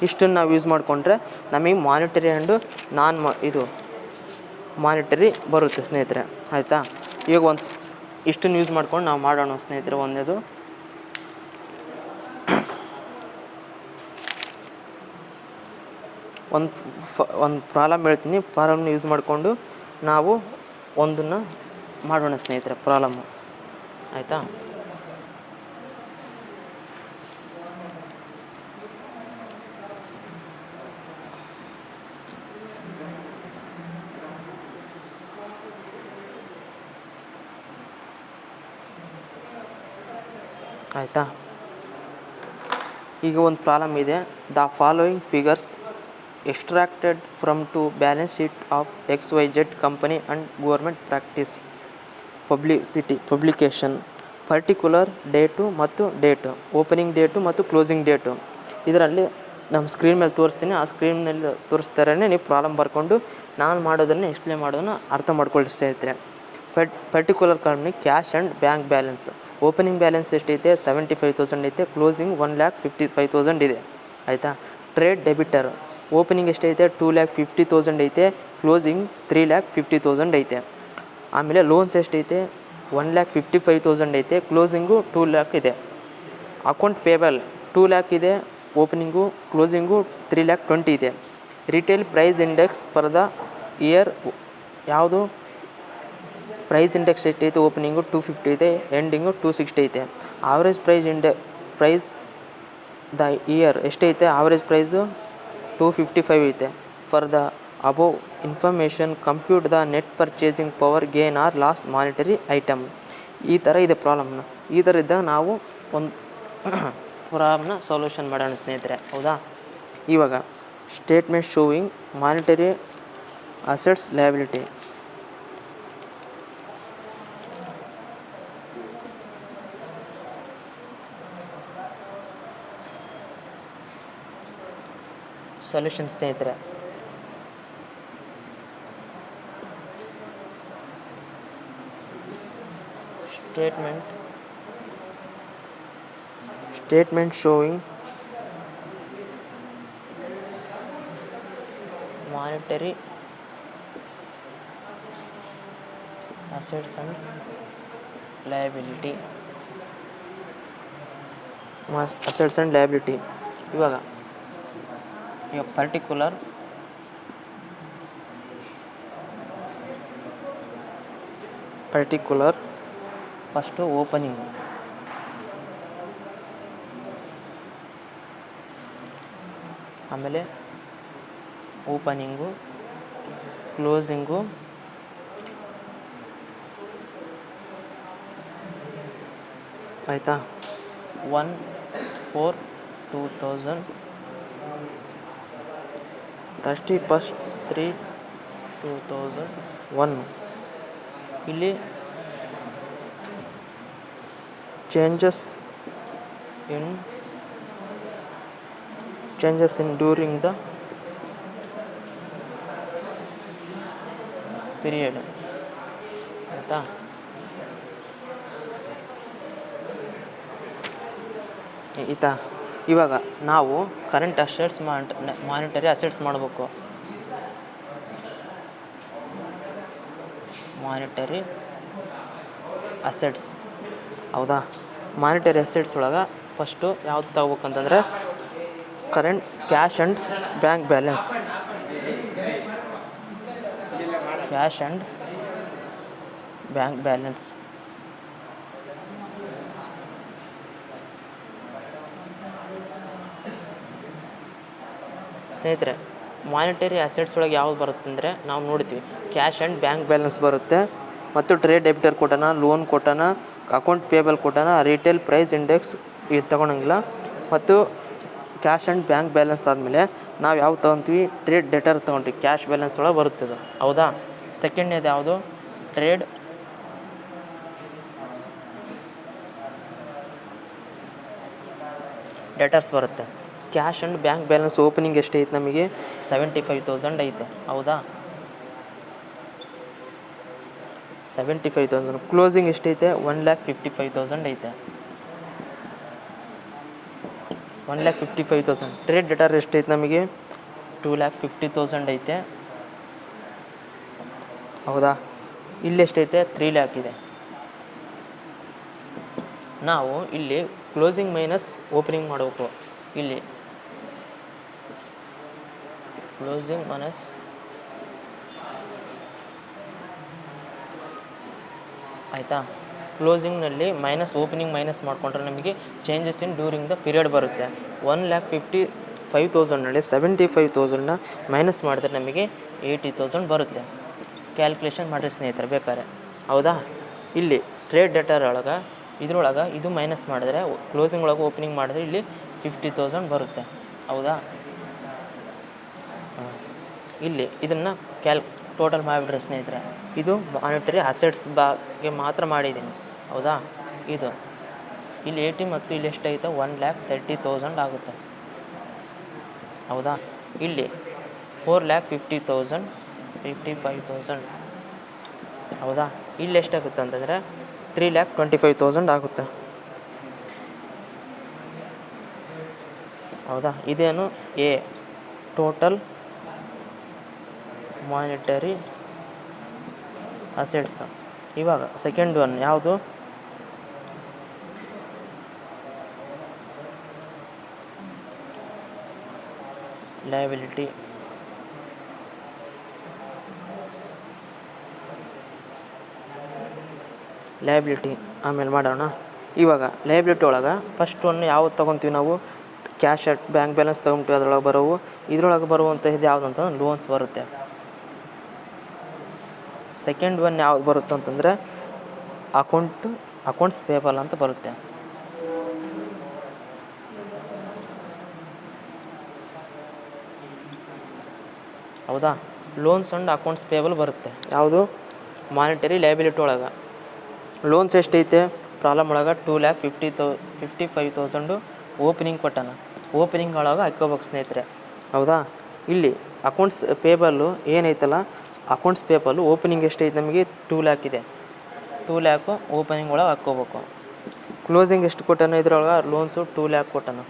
ಇಷ್ಟನ್ನು ನಾವು ಯೂಸ್ ಮಾಡಿಕೊಂಡ್ರೆ ನಮಗೆ ಮಾನಿಟರಿ ಆ್ಯಂಡು ಇದು ಮಾನಿಟರಿ ಬರುತ್ತೆ ಸ್ನೇಹಿತರೆ ಆಯಿತಾ. ಈಗ ಇಷ್ಟನ್ನು ಯೂಸ್ ಮಾಡ್ಕೊಂಡು ನಾವು ಮಾಡೋಣ ಸ್ನೇಹಿತರೆ. ಒಂದೇದು ಒಂದು ಪ್ರಾಬ್ಲಮ್ ಹೇಳ್ತೀನಿ, ಪ್ರಾಬ್ಲಮ್ನ ಯೂಸ್ ಮಾಡಿಕೊಂಡು ನಾವು ಒಂದನ್ನು ಮಾಡೋಣ ಸ್ನೇಹಿತರೆ ಪ್ರಾಬ್ಲಮ್ಮು ಆಯಿತಾ. ಆಯಿತಾ. ಈಗ ಒಂದು ಪ್ರಾಬ್ಲಮ್ ಇದೆ. The following figures extracted from to balance sheet of XYZ company and government practice publication particular date ಮತ್ತು ಡೇಟು, ಓಪನಿಂಗ್ ಡೇಟು ಮತ್ತು ಕ್ಲೋಸಿಂಗ್ ಡೇಟು. ಇದರಲ್ಲಿ ನಮ್ಮ ಸ್ಕ್ರೀನ್ ಮೇಲೆ ತೋರಿಸ್ತೀನಿ, ಆ ಸ್ಕ್ರೀನ್ನಲ್ಲಿ ತೋರಿಸ್ತಾರೇ ನೀವು ಪ್ರಾಬ್ಲಮ್ ಬರ್ಕೊಂಡು ನಾನು ಮಾಡೋದನ್ನು ಎಕ್ಸ್ಪ್ಲೇನ್ ಮಾಡೋದನ್ನು ಅರ್ಥ ಮಾಡ್ಕೊಳ್ಳಿ ಸ್ನೇಹಿತರೆ. Particular company cash and bank balance. Opening balance ಎಷ್ಟೈತೆ 75,000 ಐತೆ, ಕ್ಲೋಸಿಂಗ್ 1,55,000 ಇದೆ ಆಯಿತಾ. ಟ್ರೇಡ್ ಡೆಬಿಟರ್ ಓಪನಿಂಗ್ ಎಷ್ಟೈತೆ 2,50,000 ಐತೆ, ಕ್ಲೋಸಿಂಗ್ 3,50,000 ಐತೆ. ಆಮೇಲೆ ಲೋನ್ಸ್ ಎಷ್ಟೈತೆ 1,55,000 ಐತೆ, ಕ್ಲೋಸಿಂಗು 2 ಲ್ಯಾಕ್ ಇದೆ. ಅಕೌಂಟ್ ಪೇಬಲ್ 2 ಲ್ಯಾಕ್ ಇದೆ, ಓಪನಿಂಗು ಕ್ಲೋಸಿಂಗು 3,20,000 ಇದೆ. Retail price index for the year ಯಾವುದು ಪ್ರೈಸ್ ಇಂಡೆಕ್ಸ್ ಎಷ್ಟೈತೆ, ಓಪನಿಂಗು 250 ಇದೆ, ಎಂಡಿಂಗು 260 ಐತೆ. ಆವ್ರೇಜ್ ಪ್ರೈಸ್ ದ ಇಯರ್ ಎಷ್ಟೈತೆ, ಆವ್ರೇಜ್ ಪ್ರೈಸು 255 ಐತೆ. For the above information compute the net purchasing power gain or loss monetary item. ಈ ಥರ ಇದೆ ಪ್ರಾಬ್ಲಮ್ನ. ಈ ಥರ ಇದ್ದಾಗ ನಾವು ಒಂದು ಪ್ರಾಬ್ಲಮ್ನ ಸೊಲ್ಯೂಷನ್ ಮಾಡೋಣ ಸ್ನೇಹಿತರೆ. ಹೌದಾ, ಇವಾಗ statement showing monetary assets liability. Solution ಸ್ನೇಹಿತರೆ, statement showing monetary assets and liability. Assets and liability ಇವಾಗ ಪರ್ಟಿಕ್ಯುಲರ್ ಫಸ್ಟು ಓಪನಿಂಗು, ಆಮೇಲೆ ಓಪನಿಂಗು ಕ್ಲೋಸಿಂಗು ಆಯಿತಾ. 1/4/2000 31/3/2001. ಇಲ್ಲಿ changes in during the period ಆಯಿತಾ. ಆಯಿತಾ, ಇವಾಗ ನಾವು ಕರೆಂಟ್ ಅಸೆಟ್ಸ್ ಮಾನಿಟರಿ ಅಸೆಟ್ಸ್ ಮಾಡಬೇಕು. ಮಾನಿಟರಿ ಅಸೆಟ್ಸ್, ಹೌದಾ. ಮಾನಿಟರಿ ಅಸೆಟ್ಸ್ ಒಳಗೆ ಫಸ್ಟು ಯಾವ್ದು ತಗೋಬೇಕಂತಂದರೆ current cash and bank balance. Cash and bank balance ಸ್ನೇಹಿತರೆ, ಮಾನಿಟರಿ ಅಸೆಟ್ಸ್ ಒಳಗೆ ಯಾವ್ದು ಬರುತ್ತೆ ಅಂದರೆ ನಾವು ನೋಡ್ತೀವಿ ಕ್ಯಾಶ್ ಆ್ಯಂಡ್ ಬ್ಯಾಂಕ್ ಬ್ಯಾಲೆನ್ಸ್ ಬರುತ್ತೆ, ಮತ್ತು ಟ್ರೇಡ್ ಡೆಬಿಟರ್ ಕೊಟ್ಟನ, ಲೋನ್ ಕೊಟ್ಟನ, ಅಕೌಂಟ್ ಪೇಬಲ್ ಕೊಟ್ಟನ, ರಿಟೇಲ್ ಪ್ರೈಸ್ ಇಂಡೆಕ್ಸ್ ಇದು ತೊಗೊಳಂಗಿಲ್ಲ. ಮತ್ತು ಕ್ಯಾಶ್ ಆ್ಯಂಡ್ ಬ್ಯಾಂಕ್ ಬ್ಯಾಲೆನ್ಸ್ ಆದಮೇಲೆ ನಾವು ಯಾವ್ದು ತೊಗೊತೀವಿ, ಟ್ರೇಡ್ ಡೆಟರ್ ತೊಗೊಂಡ್ವಿ, ಕ್ಯಾಶ್ ಬ್ಯಾಲೆನ್ಸ್ ಒಳಗೆ ಬರುತ್ತದೆ. ಹೌದಾ. ಸೆಕೆಂಡ್ನೇದು ಯಾವುದು, ಟ್ರೇಡ್ ಡೆಟರ್ಸ್ ಬರುತ್ತೆ. Cash and bank balance opening ಎಷ್ಟೈತೆ ನಮಗೆ 75,000 ಐತೆ. ಹೌದಾ, 75,000. ಕ್ಲೋಸಿಂಗ್ ಎಷ್ಟೈತೆ 1,55,000 ಐತೆ. 1,55,000. ಟ್ರೇಡ್ ಡೆಟರ್ ಎಷ್ಟೈತೆ ನಮಗೆ 2,50,000 ಐತೆ. ಹೌದಾ, ಇಲ್ಲಿ ಎಷ್ಟೈತೆ 3 ಲ್ಯಾಕ್ ಇದೆ. ನಾವು ಇಲ್ಲಿ ಕ್ಲೋಸಿಂಗ್ ಮೈನಸ್ ಓಪನಿಂಗ್ ಮಾಡಬೇಕು. ಇಲ್ಲಿ ಕ್ಲೋಸಿಂಗ್ ಮೈನಸ್ ಆಯಿತಾ. ಕ್ಲೋಸಿಂಗ್ನಲ್ಲಿ ಮೈನಸ್ ಓಪನಿಂಗ್ ಮೈನಸ್ ಮಾಡಿಕೊಂಡ್ರೆ ನಮಗೆ changes in during the period ಬರುತ್ತೆ. 1,55,000ನಲ್ಲಿ 75,000ನ ಮೈನಸ್ ಮಾಡಿದ್ರೆ ನಮಗೆ 80,000 ಬರುತ್ತೆ. ಕ್ಯಾಲ್ಕುಲೇಷನ್ ಮಾಡಿರಿ ಸ್ನೇಹಿತರೆ ಬೇಕಾದ್ರೆ. ಹೌದಾ, ಇಲ್ಲಿ ಟ್ರೇಡ್ ಡೆಟರ್ ಒಳಗೆ ಇದ್ರೊಳಗೆ ಇದು ಮೈನಸ್ ಮಾಡಿದ್ರೆ ಕ್ಲೋಸಿಂಗ್ ಒಳಗೆ ಓಪನಿಂಗ್ ಮಾಡಿದ್ರೆ ಇಲ್ಲಿ 50,000 ಬರುತ್ತೆ. ಹೌದಾ, ಇಲ್ಲಿ ಇದನ್ನು ಟೋಟಲ್ ಮಾಡಿಬಿಡ್ರಿ ಸ್ನೇಹಿತರೆ. ಇದು ಮಾನಿಟರಿ ಅಸೆಟ್ಸ್ ಬಗ್ಗೆ ಮಾತ್ರ ಮಾಡಿದ್ದೀನಿ. ಹೌದಾ, ಇದು ಇಲ್ಲಿ 80 ಮತ್ತು ಇಲ್ಲಿ ಎಷ್ಟೈತೆ 1,30,000 ಆಗುತ್ತೆ. ಹೌದಾ, ಇಲ್ಲಿ 4,50,000 55,000. ಹೌದಾ, ಇಲ್ಲಿ ಎಷ್ಟಾಗುತ್ತೆ ಅಂತಂದರೆ 3,25,000 ಆಗುತ್ತೆ. ಹೌದಾ, ಇದೇನು ಎ ಟೋಟಲ್ ಮಾನಿಟರಿ ಅಸೆಟ್ಸ್. ಇವಾಗ ಸೆಕೆಂಡ್ ಒನ್ ಯಾವುದು? ಲಯಬಿಲಿಟಿ. ಆಮೇಲೆ ಮಾಡೋಣ. ಇವಾಗ ಲಯಬಿಲಿಟಿ ಒಳಗೆ ಫಸ್ಟ್ ಒನ್ ಯಾವ್ದು ತೊಗೊತೀವಿ ನಾವು? ಕ್ಯಾಶ್ ಅಟ್ ಬ್ಯಾಂಕ್ ಬ್ಯಾಲೆನ್ಸ್ ತೊಗೊತೀವಿ, ಅದ್ರೊಳಗೆ ಬರೋವು. ಇದ್ರೊಳಗೆ ಬರುವಂಥದ್ದು ಯಾವುದು ಅಂತ ಲೋನ್ಸ್ ಬರುತ್ತೆ. ಸೆಕೆಂಡ್ ಒನ್ ಯಾವ್ದು ಬರುತ್ತೆ ಅಂತಂದರೆ ಅಕೌಂಟ್ಸ್ ಪೇಬಲ್ ಅಂತ ಬರುತ್ತೆ. ಹೌದಾ? ಲೋನ್ಸ್ ಆ್ಯಂಡ್ ಅಕೌಂಟ್ಸ್ ಪೇಬಲ್ ಬರುತ್ತೆ. ಯಾವುದು? ಮಾನಿಟರಿ ಲಯಬಿಲಿಟಿ ಒಳಗೆ. ಲೋನ್ಸ್ ಎಷ್ಟೈತೆ ಪ್ರಾಬ್ಲಮ್ ಒಳಗೆ? 2,55,000 ಓಪನಿಂಗ್ ಕೊಟ್ಟಾನ. ಓಪನಿಂಗ್ ಒಳಗೆ ಹಾಕ್ಕೋಬೇಕು ಸ್ನೇಹಿತರೆ. ಹೌದಾ? ಇಲ್ಲಿ ಅಕೌಂಟ್ಸ್ ಪೇಬಲ್ಲು ಏನೈತಲ್ಲ, ಅಕೌಂಟ್ಸ್ ಪೇಬಲ್ಲು ಓಪನಿಂಗ್ ಎಷ್ಟೈತೆ ನಮಗೆ? 2 lakh ಇದೆ. 2 lakh ಓಪನಿಂಗ್ ಒಳಗೆ ಹಾಕ್ಕೋಬೇಕು. ಕ್ಲೋಸಿಂಗ್ ಎಷ್ಟು ಕೊಟ್ಟಾನ ಇದ್ರೊಳಗೆ? ಲೋನ್ಸು 2 lakh ಕೊಟ್ಟಾನ.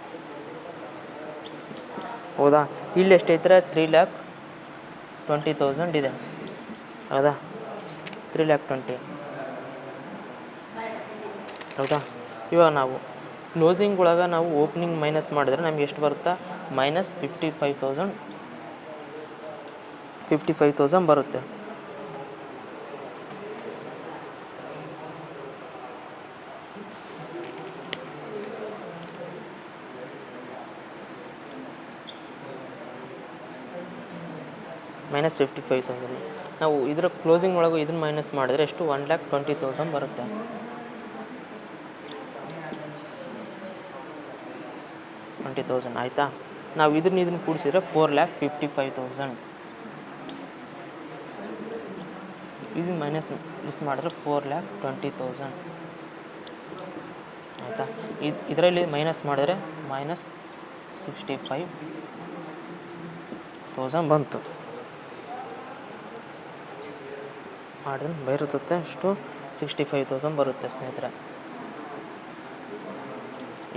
ಹೌದಾ? ಇಲ್ಲಿ ಎಷ್ಟೈತೆ? 3,20,000 ಇದೆ. ಹೌದಾ? 3,20,000. ಹೌದಾ? ಇವಾಗ ನಾವು ಕ್ಲೋಸಿಂಗ್ ಒಳಗೆ ನಾವು ಓಪನಿಂಗ್ ಮೈನಸ್ ಮಾಡಿದ್ರೆ ನಮ್ಗೆ ಎಷ್ಟು ಬರುತ್ತಾ? -55,000 ಬರುತ್ತೆ. -55,000. ನಾವು ಇದರ ಕ್ಲೋಸಿಂಗ್ ಒಳಗೆ ಇದನ್ನು ಮೈನಸ್ ಮಾಡಿದ್ರೆ ಎಷ್ಟು? 1,20,000 ಬರುತ್ತೆ. ಆಯಿತಾ? ನಾವು ಇದನ್ನು ಕೂಡಿಸಿದ್ರೆ 4,55,000. ಇದನ್ನು ಮಿಸ್ ಮಾಡಿದ್ರೆ 4,20,000. ಆಯಿತಾ? ಇದರಲ್ಲಿ ಮೈನಸ್ ಮಾಡಿದ್ರೆ -65,000 ಬಂತು. ಮಾಡಿದ್ರೆ ಬರುತ್ತೆ ಎಷ್ಟು? 65,000 ಬರುತ್ತೆ ಸ್ನೇಹಿತರೆ.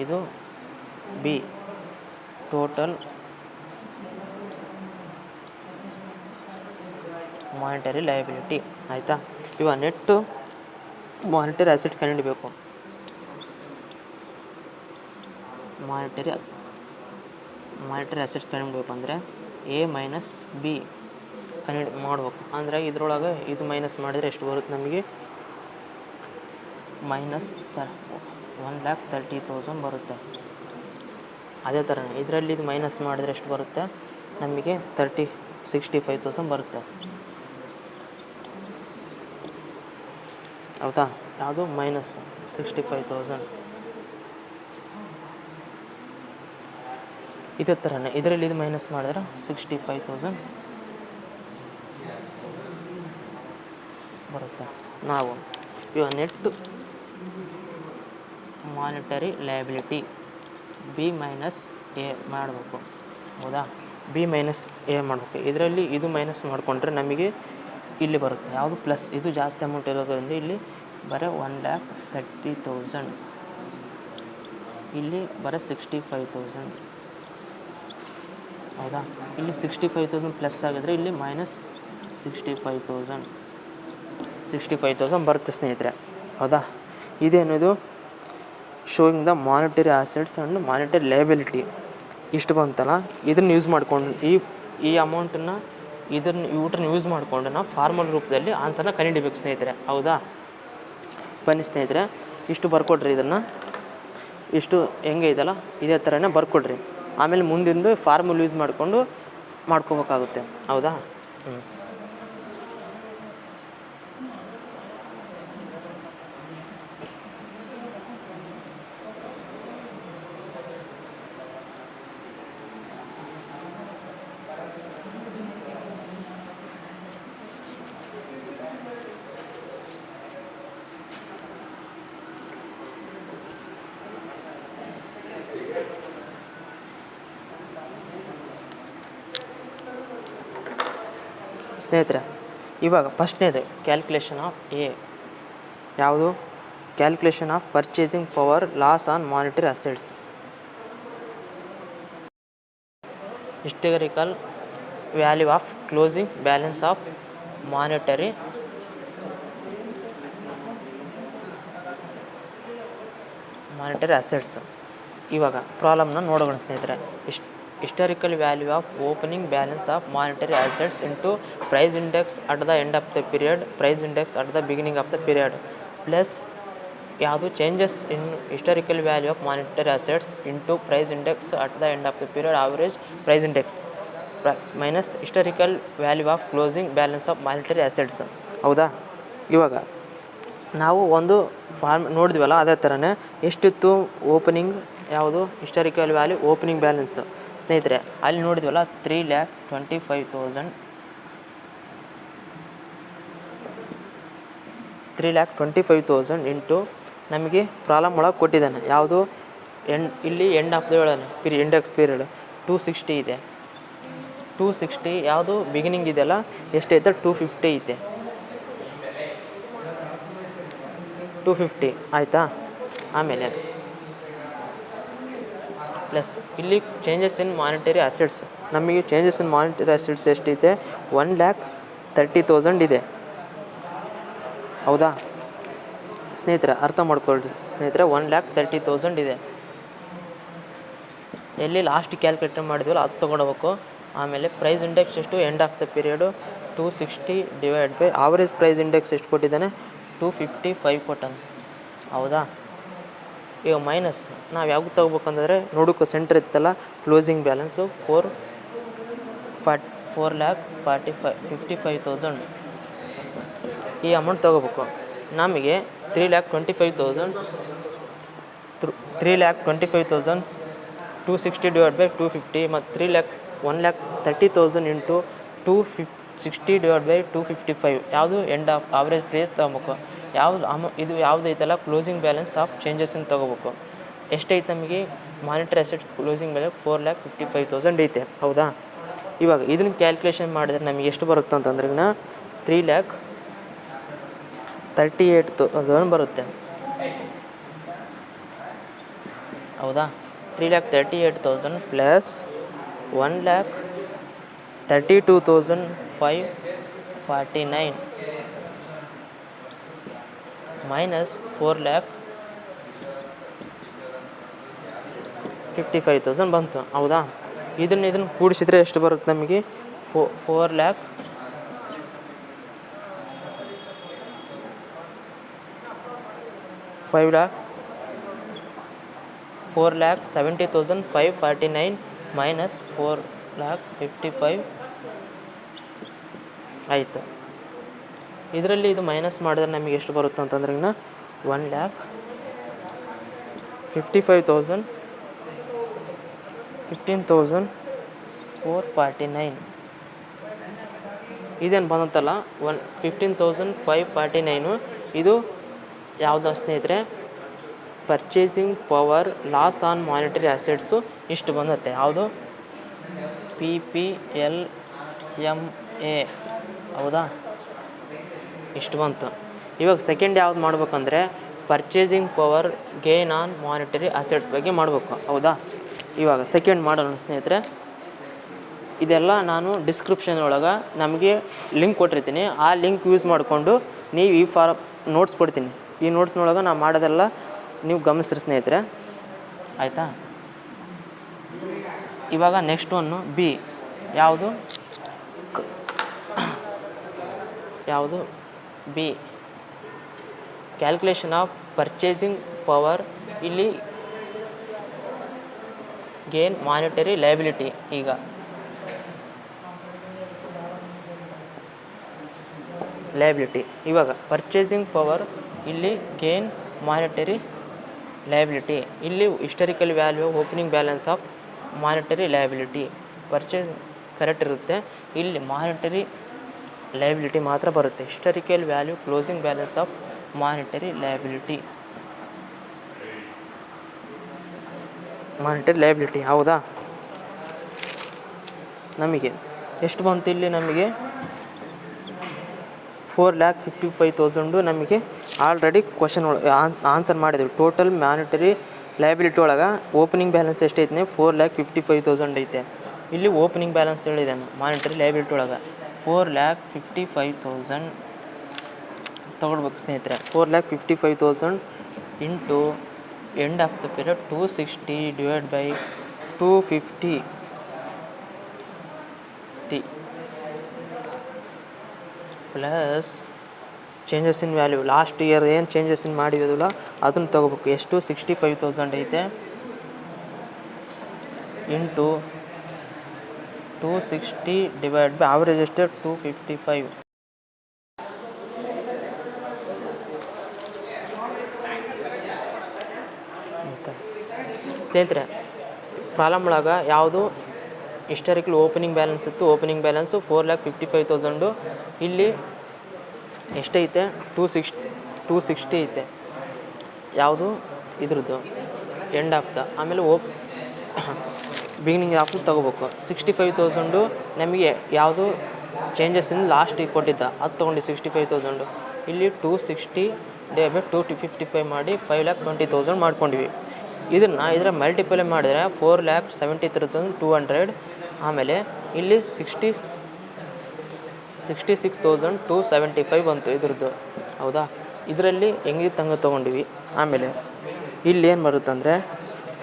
ಇದು ಬಿ ಟೋಟಲ್ ಮಾನಿಟರಿ ಲಯಬಿಲಿಟಿ. ಆಯಿತಾ? ಇವಾಗ ನೆಟ್ಟು ಮಾನಿಟರಿ ಅಸೆಟ್ ಕಂಡುಹಿಡಬೇಕು. ಮಾನಿಟರಿ ಅಸೆಟ್ ಕಂಡುಹಿಡಬೇಕು ಅಂದರೆ A ಮೈನಸ್ ಬಿ ಮಾಡ್ಬೇಕು. ಅಂದರೆ ಇದರೊಳಗೆ ಇದು ಮೈನಸ್ ಮಾಡಿದರೆ ಎಷ್ಟು ಬರುತ್ತೆ ನಮಗೆ? -1,30,000 ಬರುತ್ತೆ. ಅದೇ ಥರ ಇದರಲ್ಲಿ ಇದು ಮೈನಸ್ ಮಾಡಿದ್ರೆ ಎಷ್ಟು ಬರುತ್ತೆ ನಮಗೆ? 65,000 ಬರುತ್ತೆ. ಹೌದಾ? ಯಾವುದು? -65,000. ಇದೇ ಥರನೇ ಇದರಲ್ಲಿ ಇದು ಮೈನಸ್ ಮಾಡಿದ್ರೆ 65,000 ಬರುತ್ತೆ. ನಾವು ಇವಾಗ ನೆಟ್ಟು monetary liability B minus A ಮಾಡಬೇಕು. ಹೌದಾ? B ಮೈನಸ್ A ಮಾಡಬೇಕು. ಇದರಲ್ಲಿ ಇದು ಮೈನಸ್ ಮಾಡಿಕೊಂಡ್ರೆ ನಮಗೆ ಇಲ್ಲಿ ಬರುತ್ತೆ ಯಾವುದು? ಪ್ಲಸ್. ಇದು ಜಾಸ್ತಿ ಅಮೌಂಟ್ ಇರೋದರಿಂದ ಇಲ್ಲಿ ಬರೀ 1,30,000. ಇಲ್ಲಿ ಬರೀ 65,000. ಹೌದಾ? ಇಲ್ಲಿ 65,000 ಪ್ಲಸ್ ಆಗಿದ್ರೆ ಇಲ್ಲಿ -65,000 ಬರುತ್ತೆ ಸ್ನೇಹಿತರೆ. ಹೌದಾ? ಇದೇನಿದು? Showing the monetary assets and monetary liability. ಇಷ್ಟು ಬಂತಲ್ಲ, ಇದನ್ನು ಯೂಸ್ ಮಾಡಿಕೊಂಡು ಈ ಅಮೌಂಟನ್ನು ಇವ್ರನ್ನ ಯೂಸ್ ಮಾಡಿಕೊಂಡು ನಾವು ಫಾರ್ಮಲ್ ರೂಪದಲ್ಲಿ ಆನ್ಸರ್ನ ಕಂಡುಹಿಡಿಬೇಕು ಸ್ನೇಹಿತರೆ. ಹೌದಾ? ಬನ್ನಿ ಸ್ನೇಹಿತರೆ, ಇಷ್ಟು ಬರ್ಕೊಡ್ರಿ. ಇದನ್ನು ಇಷ್ಟು ಹೆಂಗೆ ಇದಲ್ಲ ಇದೇ ಥರನೇ ಬರ್ಕೊಡ್ರಿ. ಆಮೇಲೆ ಮುಂದಿಂದು ಫಾರ್ಮುಲ್ ಯೂಸ್ ಮಾಡಿಕೊಂಡು ಮಾಡ್ಕೋಬೇಕಾಗುತ್ತೆ. ಹೌದಾ? ಸ್ನೇಹಿತರೆ, ಇವಾಗ ಫಸ್ಟ್ನೇದು ಕ್ಯಾಲ್ಕುಲೇಷನ್ ಆಫ್ ಎ ಯಾವುದು? Calculation of purchasing power loss on monetary assets. Historical value of closing balance of monetary monetary assets. ಇವಾಗ ಪ್ರಾಬ್ಲಮ್ನ ನೋಡೋಣ ಸ್ನೇಹಿತರೆ. Historical value of opening balance of monetary assets into price index at the end of the period, price index at the beginning of the period, plus ಯಾವುದು changes in historical value of monetary assets into price index at the end of the period average price index minus historical value of closing balance of monetary assets. ಹೌದಾ? ಇವಾಗ ನಾವು ಒಂದು form ನೋಡಿದ್ವಲ್ಲ, ಅದೇ ಥರನೇ ಎಷ್ಟಿತ್ತು opening, ಯಾವುದು historical value opening balance ಸ್ನೇಹಿತರೆ. ಅಲ್ಲಿ ನೋಡಿದ್ವಲ್ಲ 3,25,000 3,25,000 ಇಂಟು ನಮಗೆ ಪ್ರಾಬ್ಲಮ್ ಒಳಗೆ ಕೊಟ್ಟಿದ್ದಾನೆ. ಯಾವುದು ಇಲ್ಲಿ end of the index period 260 ಇದೆ. 260 ಯಾವುದು ಬಿಗಿನಿಂಗ್ ಇದೆಯಲ್ಲ ಎಷ್ಟೈತೆ 250 ಐತೆ. 250 ಆಯಿತಾ. ಆಮೇಲೆ ಪ್ಲಸ್ ಇಲ್ಲಿ ಚೇಂಜಸ್ ಇನ್ ಮಾನಿಟರಿ ಅಸೆಟ್ಸ್, ನಮಗೆ ಚೇಂಜಸ್ ಇನ್ ಮಾನಿಟರಿ ಅಸೆಟ್ಸ್ ಎಷ್ಟೈತೆ 1,30,000 ಇದೆ. ಹೌದಾ ಸ್ನೇಹಿತರೆ? ಅರ್ಥ ಮಾಡ್ಕೊಳ್ರಿ ಸ್ನೇಹಿತರೆ, 1,30,000 ಇದೆ. ಎಲ್ಲಿ ಲಾಸ್ಟ್ ಕ್ಯಾಲ್ಕುಲೇಟ್ ಮಾಡಿದ್ವಲ್ಲ ಅದು ತೊಗೊಳ್ಬೇಕು. ಆಮೇಲೆ ಪ್ರೈಸ್ ಇಂಡೆಕ್ಸ್ ಎಷ್ಟು end of the period 260 divide by average price index ಎಷ್ಟು ಕೊಟ್ಟಿದ್ದಾನೆ 255 ಕೊಟ್ಟಾನೆ. ಹೌದಾ? ಈಗ ಮೈನಸ್ ನಾವು ಯಾವಾಗ ತೊಗೋಬೇಕಂದ್ರೆ ನೋಡೋಕೆ ಸೆಂಟ್ರ್ ಇತ್ತಲ್ಲ ಕ್ಲೋಸಿಂಗ್ ಬ್ಯಾಲೆನ್ಸು 4,55,000 ಈ ಅಮೌಂಟ್ ತೊಗೋಬೇಕು. ನಮಗೆ 3,25,000 260 ಡಿವೈಡ್ ಬೈ 250 ಮತ್ತು 1,30,000 ಇಂಟು 260 ಡಿವೈಡ್ ಬೈ 255 ಯಾವುದು ಎಂಡ್ ಆಫ್ ಆವ್ರೇಜ್ ಪ್ರೈಸ್ ತೊಗೋಬೇಕು. ಯಾವುದು ಇದು ಯಾವುದು ಐತಲ್ಲ ಕ್ಲೋಸಿಂಗ್ ಬ್ಯಾಲೆನ್ಸ್ ಆಫ್ ಚೇಂಜಸ್ ಅಂತ ತೊಗೋಬೇಕು. ಎಷ್ಟೈತೆ ನಮಗೆ ಮಾನಿಟರಿ ಅಸೆಟ್ಸ್ ಕ್ಲೋಸಿಂಗ್ ಬ್ಯಾಲೆನ್ಸ್ 4,55,000 ಐತೆ. ಹೌದಾ? ಇವಾಗ ಇದನ್ನು ಕ್ಯಾಲ್ಕುಲೇಷನ್ ಮಾಡಿದ್ರೆ ನಮಗೆ ಎಷ್ಟು ಬರುತ್ತೆ ಅಂತಂದ್ರೆ 3,38,000 ಬರುತ್ತೆ. ಹೌದಾ? 3,38,000 ಪ್ಲಸ್ 1,32,549 ಮೈನಸ್ 4,55,000 ಬಂತು. ಹೌದಾ? ಇದನ್ನು ಕೂಡಿಸಿದ್ರೆ ಎಷ್ಟು ಬರುತ್ತೆ ನಮಗೆ 4,70,549 ಮೈನಸ್ 4,55 ಆಯಿತು. ಇದರಲ್ಲಿ ಇದು ಮೈನಸ್ ಮಾಡಿದ್ರೆ ನಮಗೆ ಎಷ್ಟು ಬರುತ್ತೆ ಅಂತಂದ್ರೆ 1,55,000 15,449 ಇದೇನು ಬಂದಂತಲ್ಲ 15,549 ಇದು ಯಾವುದು ಸ್ನೇಹಿತರೆ purchasing power loss on monetary assets ಇಷ್ಟು ಬಂದತ್ತೆ. ಯಾವುದು PPLMA. ಹೌದಾ? ಇಷ್ಟು ಬಂತು. ಇವಾಗ ಸೆಕೆಂಡ್ ಯಾವ್ದು ಮಾಡ್ಬೇಕಂದ್ರೆ purchasing power gain on monetary assets ಬಗ್ಗೆ ಮಾಡಬೇಕು. ಹೌದಾ? ಇವಾಗ ಸೆಕೆಂಡ್ ಮಾಡೋಣ ಸ್ನೇಹಿತರೆ. ಇದೆಲ್ಲ ನಾನು ಡಿಸ್ಕ್ರಿಪ್ಷನ್ ಒಳಗೆ ನಮಗೆ ಲಿಂಕ್ ಕೊಟ್ಟಿರ್ತೀನಿ. ಆ ಲಿಂಕ್ ಯೂಸ್ ಮಾಡಿಕೊಂಡು ನೀವು ಈ ನೋಟ್ಸ್ ಕೊಡ್ತೀನಿ. ಈ ನೋಟ್ಸ್ನೊಳಗೆ ನಾನು ಮಾಡೋದೆಲ್ಲ ನೀವು ಗಮನಿಸ್ರಿ ಸ್ನೇಹಿತರೆ. ಆಯಿತಾ? ಇವಾಗ ನೆಕ್ಸ್ಟ್ ಒನ್ನು ಬಿ. ಯಾವುದು B calculation of purchasing power. ಇಲ್ಲಿ ಗೇನ್ ಮಾನಿಟರಿ ಲಯಬಿಲಿಟಿ. ಈಗ ಲಯಬಿಲಿಟಿ ಇವಾಗ ಪರ್ಚೇಸಿಂಗ್ ಪವರ್, ಇಲ್ಲಿ ಗೇನ್ ಮಾನಿಟರಿ ಲಯಬಿಲಿಟಿ, ಇಲ್ಲಿ historical value opening balance of monetary liability purchase correct ಇರುತ್ತೆ. ಇಲ್ಲಿ ಮಾನಿಟರಿ ಲಯಬಿಲಿಟಿ ಮಾತ್ರ ಬರುತ್ತೆ. Historical value closing balance of monetary liability ಹೌದಾ? ನಮಗೆ ಎಷ್ಟು ಬಂತು ಇಲ್ಲಿ ನಮಗೆ 4,55,000 ನಮಗೆ ಆಲ್ರೆಡಿ ಕ್ವಶನ್ ಒಳಗೆ ಆನ್ಸರ್ ಮಾಡಿದ್ವಿ. ಟೋಟಲ್ ಮಾನಿಟರಿ ಲಯಬಿಲಿಟಿ ಒಳಗೆ ಓಪನಿಂಗ್ ಬ್ಯಾಲೆನ್ಸ್ ಎಷ್ಟೈತೆ 4,55,000 ಐತೆ. ಇಲ್ಲಿ ಓಪನಿಂಗ್ ಬ್ಯಾಲೆನ್ಸ್ ಹೇಳಿದ್ದಾನೆ ಮಾನಿಟರಿ ಲಯಬಿಲಿಟಿ ಒಳಗೆ 4,55,000 ತೊಗೊಳ್ಬೇಕು ಸ್ನೇಹಿತರೆ. 4,55,000 into end of the period 260 divide by 250 T plus changes in value. Last year ಏನು ಚೇಂಜಸ್ ಇನ್ ಮಾಡಿರೋದಿಲ್ಲ ಅದನ್ನು ತೊಗೋಬೇಕು. ಎಷ್ಟು 65,000 ಐತೆ ಇಂಟು 260 ಡಿವೈಡ್ ಬೈ ಆವ್ರೇಜ್ ಎಷ್ಟು 255. ಸ್ನೇಹಿತರೆ ಪ್ರಾಬ್ಲಮ್ ಒಳಗೆ ಯಾವುದು ಹಿಸ್ಟಾರಿಕಲ್ ಓಪನಿಂಗ್ ಬ್ಯಾಲೆನ್ಸ್ ಇತ್ತು. Opening balance 4,55,000. ಇಲ್ಲಿ ಎಷ್ಟೈತೆ 260 ಐತೆ. ಯಾವುದು ಇದ್ರದ್ದು ಎಂಡ್ ಆಫ್ದ. ಆಮೇಲೆ ಬಿಗಿನಿಂಗ್ ಆಫ್ ತೊಗೋಬೇಕು. 65,000 ನಮಗೆ ಯಾವುದು ಚೇಂಜಸ್ ಇನ್ ಲಾಸ್ಟಿಗೆ ಕೊಟ್ಟಿದ್ದ ಅದು ತೊಗೊಂಡು 65,000. ಇಲ್ಲಿ 260 ಡಿವೈಡ್ ಬೈ 255 ಮಾಡಿ 5,20,000 ಮಾಡ್ಕೊಂಡಿವಿ. ಇದರ ಮಲ್ಟಿಪಲ್ ಮಾಡಿದರೆ 4,70,200. ಆಮೇಲೆ ಇಲ್ಲಿ 66,275 ಬಂತು ಇದ್ರದ್ದು. ಹೌದಾ, ಇದರಲ್ಲಿ ಹೆಂಗೆ ತೊಗೊಂಡಿವಿ. ಆಮೇಲೆ ಇಲ್ಲಿ ಏನು ಬರುತ್ತಂದರೆ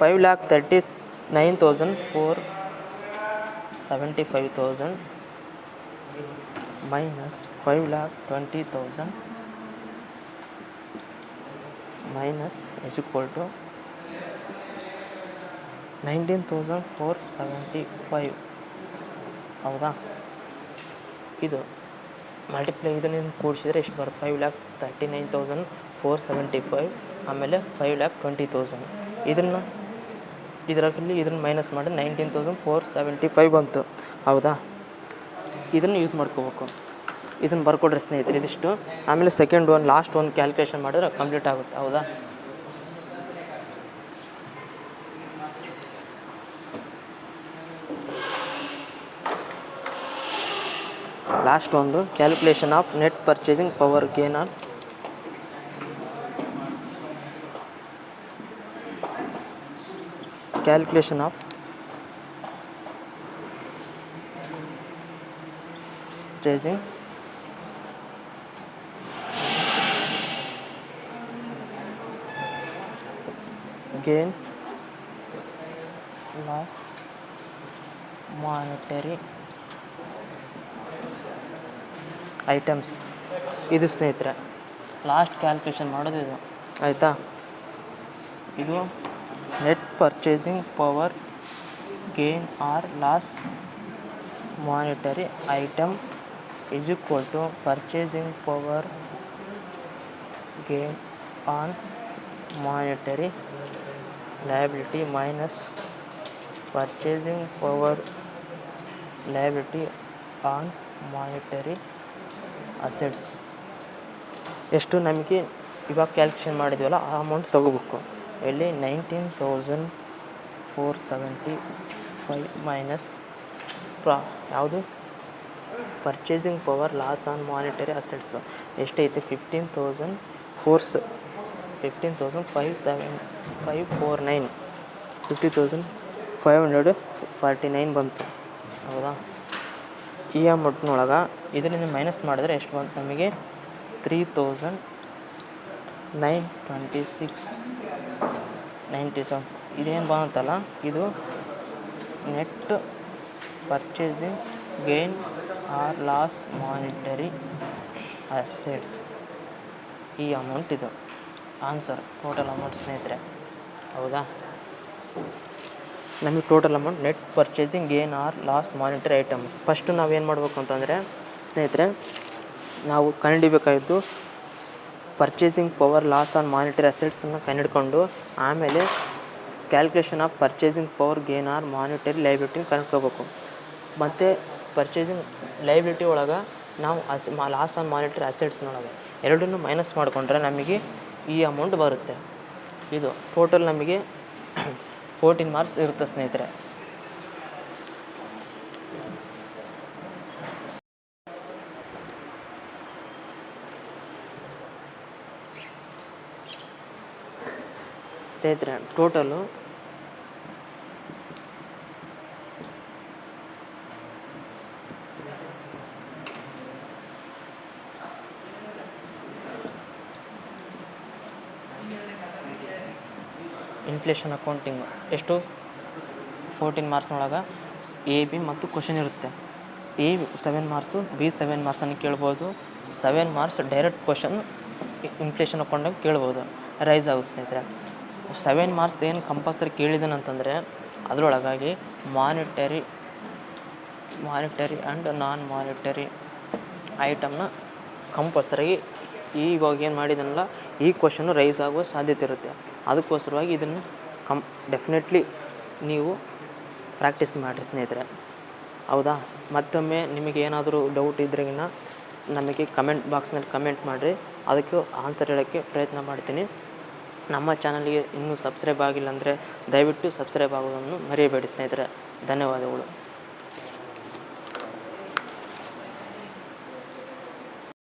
5,39,475,000 minus 5,20,000 minus is equal to 19,475. ಹೌದಾ, ಇದು ಮಲ್ಟಿಪ್ಲೈ ಇದನ್ನು ಕೂಡಿಸಿದರೆ ಎಷ್ಟು ಬರುತ್ತೆ 5,39,475 ಆಮೇಲೆ 5,20,000. ಇದನ್ನು ಮೈನಸ್ ಮಾಡಿ 19,475 ಬಂತು. ಹೌದಾ, ಇದನ್ನು ಯೂಸ್ ಮಾಡ್ಕೋಬೇಕು. ಇದನ್ನು ಬರ್ಕೊಡ್ರಿ ಸ್ನೇಹಿತರೆ ಇದಿಷ್ಟು. ಆಮೇಲೆ ಸೆಕೆಂಡ್ ಒನ್ ಲಾಸ್ಟ್ ಒಂದು ಕ್ಯಾಲ್ಕುಲೇಷನ್ ಮಾಡಿದ್ರೆ ಕಂಪ್ಲೀಟ್ ಆಗುತ್ತೆ. ಹೌದಾ, ಲಾಸ್ಟ್ ಒಂದು calculation of net purchasing power gain on calculation of purchasing gain loss monetary items. ಇದು ಸ್ನೇಹಿತರೆ ಲಾಸ್ಟ್ ಕ್ಯಾಲ್ಕುಲೇಷನ್ ಮಾಡೋದು ಇದು. ಆಯಿತಾ, ಇದು net purchasing power gain or loss monetary item is equal to purchasing power gain on monetary liability minus purchasing power liability on monetary assets. ಎಷ್ಟು ನಮಗೆ ಇವಾಗ calculation ಮಾಡಿದ್ವಲ್ಲ ಆ ಅಮೌಂಟ್ ತೊಗೋಬೇಕು. ಇಲ್ಲಿ 19,475 ಮೈನಸ್ ಯಾವುದು purchasing power loss on monetary assets ಎಷ್ಟೈತೆ 15,549 50,549 ಬಂತು. ಹೌದಾ, ಈ ಅಮೌಂಟ್ನೊಳಗೆ ಇದರಿಂದ ಮೈನಸ್ ಮಾಡಿದ್ರೆ ಎಷ್ಟು ಬಂತು ನಮಗೆ 3,926.97. ಇದೇನು ಬಂತಲ್ಲ ಇದು net purchasing gain or loss monetary assets. ಈ ಅಮೌಂಟ್ ಇದು ಆನ್ಸರ್ ಟೋಟಲ್ ಅಮೌಂಟ್ ಸ್ನೇಹಿತರೆ. ಹೌದಾ, ನಮಗೆ total amount net purchasing gain or loss monetary items. First ನಾವೇನು ಮಾಡಬೇಕು ಅಂತಂದರೆ ಸ್ನೇಹಿತರೆ, ನಾವು ಕಂಡುಹಿಡಿಬೇಕಾಗಿದ್ದು purchasing power loss on monetary ಅಸೆಟ್ಸನ್ನು ಕಂಡುಹಿಡ್ಕೊಂಡು ಆಮೇಲೆ calculation of purchasing power gain or monetary ಲೈಬಿಲಿಟಿನ ಕಂಡುಕೋಬೇಕು. ಮತ್ತು ಪರ್ಚೇಸಿಂಗ್ ಲೈಬಿಲಿಟಿ ಒಳಗೆ ನಾವು ಲಾಸ್ ಆನ್ ಮಾನಿಟರಿ ಅಸೆಟ್ಸ್ನೊಳಗೆ ಎರಡನ್ನೂ ಮೈನಸ್ ಮಾಡಿಕೊಂಡ್ರೆ ನಮಗೆ ಈ ಅಮೌಂಟ್ ಬರುತ್ತೆ. ಇದು ಟೋಟಲ್ ನಮಗೆ 14 ಮಾರ್ಕ್ಸ್ ಇರುತ್ತೆ ಸ್ನೇಹಿತರೆ. ಟೋಟಲು ಇನ್ಫ್ಲೇಷನ್ ಅಕೌಂಟಿಂಗ್ ಎಷ್ಟು 14 ಮಾರ್ಕ್ಸ್ನೊಳಗೆ ಎ ಬಿ ಮತ್ತು ಕ್ವಶನ್ ಇರುತ್ತೆ. ಎ 7 ಮಾರ್ಕ್ಸು, ಬಿ 7 ಮಾರ್ಕ್ಸನ್ನು ಕೇಳ್ಬೋದು. 7 ಮಾರ್ಕ್ಸ್ ಡೈರೆಕ್ಟ್ ಕ್ವಶನ್ ಇನ್ಫ್ಲೇಷನ್ ಅಕೌಂಟಾಗ ಕೇಳ್ಬೋದು, ರೈಸ್ ಆಗುತ್ತೆ ಸ್ನೇಹಿತರೆ. 7 ಮಾರ್ಕ್ಸ್ ಏನು ಕಂಪಲ್ಸರಿ ಕೇಳಿದನಂತಂದರೆ ಅದರೊಳಗಾಗಿ ಮಾನಿಟರಿ ಆ್ಯಂಡ್ ನಾನ್ ಮಾನಿಟರಿ ಐಟಮ್ನ ಕಂಪಲ್ಸರಿಯಾಗಿ ಇವಾಗ ಏನು ಮಾಡಿದನಲ್ಲ ಈ ಕ್ವಶನ್ನು ರೈಸ್ ಆಗುವ ಸಾಧ್ಯತೆ ಇರುತ್ತೆ. ಅದಕ್ಕೋಸ್ಕರವಾಗಿ ಇದನ್ನು ಡೆಫಿನೆಟ್ಲಿ ನೀವು ಪ್ರಾಕ್ಟೀಸ್ ಮಾಡಿರಿ ಸ್ನೇಹಿತರೆ. ಹೌದಾ? ಮತ್ತೊಮ್ಮೆ ನಿಮಗೆ ಏನಾದರೂ ಡೌಟ್ ಇದ್ರೆಗಿನ ನಮಗೆ ಕಮೆಂಟ್ ಬಾಕ್ಸ್ನಲ್ಲಿ ಕಮೆಂಟ್ ಮಾಡಿರಿ, ಅದಕ್ಕೆ ಆನ್ಸರ್ ಹೇಳೋಕ್ಕೆ ಪ್ರಯತ್ನ ಮಾಡ್ತೀನಿ. ನಮ್ಮ ಚಾನಲ್ಗೆ ಇನ್ನೂ ಸಬ್ಸ್ಕ್ರೈಬ್ ಆಗಿಲ್ಲ ಅಂದರೆ ದಯವಿಟ್ಟು ಸಬ್ಸ್ಕ್ರೈಬ್ ಆಗೋದನ್ನು ಮರೆಯಬೇಡಿ ಸ್ನೇಹಿತರೆ. ಧನ್ಯವಾದಗಳು.